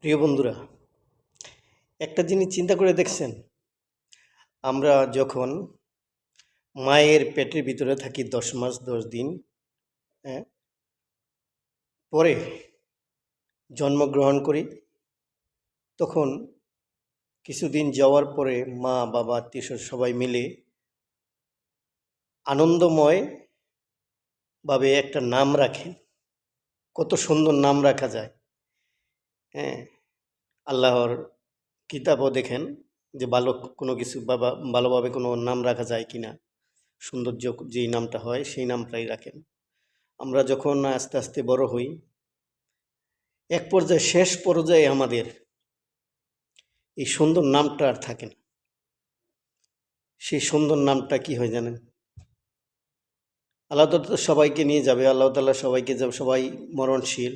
প্রিয় বন্ধুরা, একটা জিনিস চিন্তা করে দেখছেন? আমরা যখন মায়ের পেটের ভিতরে থাকি ১০ মাস ১০ দিন, হ্যাঁ, পরে জন্মগ্রহণ করি, তখন কিছুদিন যাওয়ার পরে মা, বাবা, আত্মীয়স্বজন সবাই মিলে আনন্দময়ভাবে একটা নাম রাখেন। কত সুন্দর নাম রাখা যায়, হ্যাঁ। আল্লাহর কিতাবও দেখেন যে ভালো কোনো কিছু ভালোভাবে কোনো নাম রাখা যায় কিনা। সৌন্দর্য যেই নামটা হয় সেই নামটাই রাখেন। আমরা যখন আস্তে আস্তে বড় হই, এক পর্যায়ে শেষ পর্যায়ে আমাদের এই সুন্দর নামটা আর থাকে না। সেই সুন্দর নামটা কি হয় জানেন? আল্লাহ তাআলা তো সবাইকে নিয়ে যাবে, আল্লাহ তাআলা সবাইকে যাবে, সবাই মরণশীল।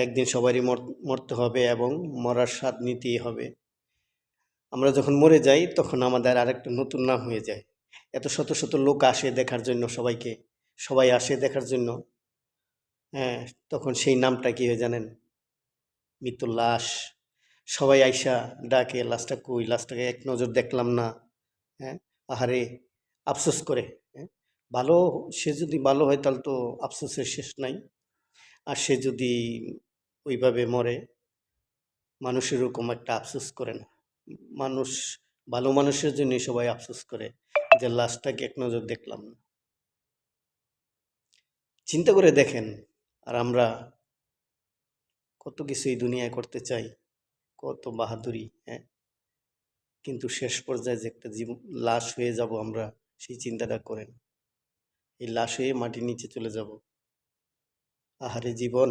একদিন সবারই মরতে হবে এবং মরার স্বাদ নিতেই হবে। আমরা যখন মরে যাই তখন আমাদের আরেকটা নতুন নাম হয়ে যায়। এত শত শত লোক আসে দেখার জন্য, সবাই আসে দেখার জন্য। হ্যাঁ, তখন সেই নামটা কি হয় জানেন? মৃত্যুর লাশ। সবাই আইসা ডাকে, লাশটা কই, লাশটাকে এক নজর দেখলাম না। হ্যাঁ, আহারে, আফসোস করে। হ্যাঁ, ভালো, সে যদি ভালো হয় তাহলে তো আফসোসের শেষ নাই। আর সে যদি ওইভাবে মরে, মানুষ এরকম একটা আফসোস করে না। মানুষ, ভালো মানুষের জন্যই সবাই আফসোস করে যে লাশটাকে এক নজর দেখলাম না। চিন্তা করে দেখেন, আর আমরা কত কিছু এই দুনিয়ায় করতে চাই, কত বাহাদুরি, হ্যাঁ, কিন্তু শেষ পর্যায়ে যে একটা লাশ হয়ে যাব আমরা, সেই চিন্তাটা করেন। এই লাশ হয়ে মাটির নিচে চলে যাব। আহারে জীবন!